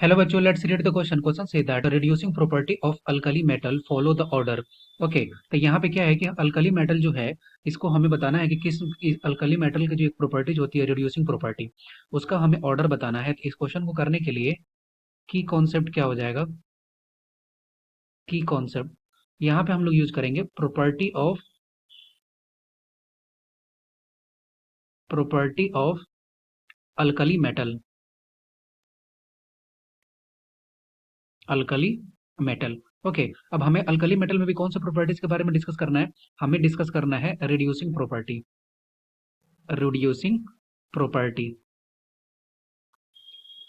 Hello बच्चों, let's read the question. Question say that reducing property of alkali metal follow the order. Okay, तो यहाँ पे क्या है कि अल्कली मेटल जो है इसको हमें बताना है कि किस अल्कली मेटल की जो एक प्रॉपर्टीज होती है रिड्यूसिंग प्रॉपर्टी, उसका हमें ऑर्डर बताना है। तो इस क्वेश्चन को करने के लिए की कॉन्सेप्ट क्या हो जाएगा? की कॉन्सेप्ट यहाँ पे हम लोग यूज करेंगे property of alkali metal. Alkali metal. Okay, अब हमें अल्कली मेटल में भी कौन सा प्रॉपर्टीज के बारे में डिस्कस करना है? हमें डिस्कस करना है रिड्यूसिंग प्रॉपर्टी। Reducing property.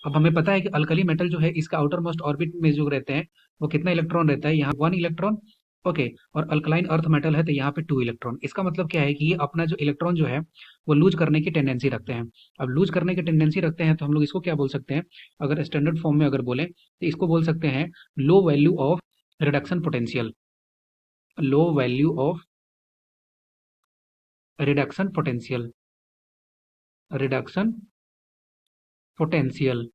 अब हमें पता है कि अल्कली मेटल जो है इसका आउटर मोस्ट ऑर्बिट में जो रहते हैं वो कितना इलेक्ट्रॉन रहता है? यहाँ 1 इलेक्ट्रॉन। ओके, और अल्कलाइन अर्थ मेटल है तो यहाँ पे 2 इलेक्ट्रॉन। इसका मतलब क्या है कि ये अपना जो इलेक्ट्रॉन जो है वो लूज करने की टेंडेंसी रखते हैं। अब लूज करने की टेंडेंसी रखते हैं तो हम लोग इसको क्या बोल सकते हैं? अगर स्टैंडर्ड फॉर्म में अगर बोलें तो इसको बोल सकते हैं low value of reduction potential. Low value of reduction potential. Reduction potential.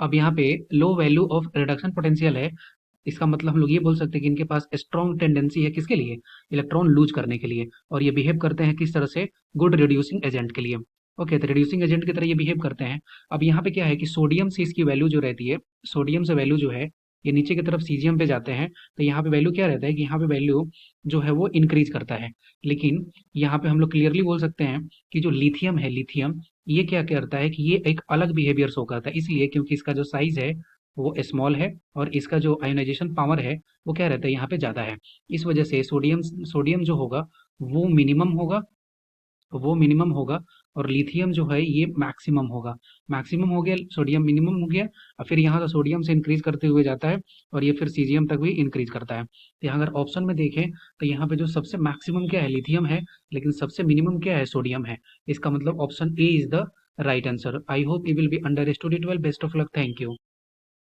अब यहाँ पे low value of reduction potential है, इसका मतलब हम लोग ये बोल सकते हैं कि इनके पास स्ट्रॉन्ग टेंडेंसी है किसके लिए? इलेक्ट्रॉन लूज करने के लिए। और ये बिहेव करते हैं किस तरह से? गुड रिड्यूसिंग एजेंट के लिए। ओके, तो रिड्यूसिंग एजेंट की तरह ये बिहेव करते हैं। अब यहाँ पे क्या है कि सोडियम से इसकी वैल्यू जो रहती है, सोडियम से वैल्यू जो है ये नीचे की तरफ सीजियम पे जाते हैं तो यहाँ पे वैल्यू क्या रहता है कि यहाँ पे वैल्यू जो है वो इंक्रीज करता है। लेकिन यहाँ पे हम लोग क्लियरली बोल सकते हैं कि जो लिथियम है, लिथियम ये क्या करता है कि ये एक अलग बिहेवियर शो करता है, इसलिए क्योंकि इसका जो साइज है वो स्मॉल है और इसका जो आयोनाइजेशन पावर है वो क्या रहता है यहाँ पे ज़्यादा है। इस वजह से सोडियम सोडियम जो होगा वो मिनिमम होगा, वो मिनिमम होगा। और लिथियम जो है ये मैक्सिमम होगा। मैक्सिमम हो गया, सोडियम मिनिमम हो गया। और फिर यहाँ तो सोडियम से इंक्रीज करते हुए जाता है और ये फिर सीजियम तक भी इंक्रीज करता है। तो यहाँ अगर ऑप्शन में देखें तो यहाँ पे जो सबसे मैक्सिमम क्या है? लिथियम है। लेकिन सबसे मिनिमम क्या है? सोडियम है। इसका मतलब option A is the right answer. I hope you will be understood it well. Best of luck. Thank you.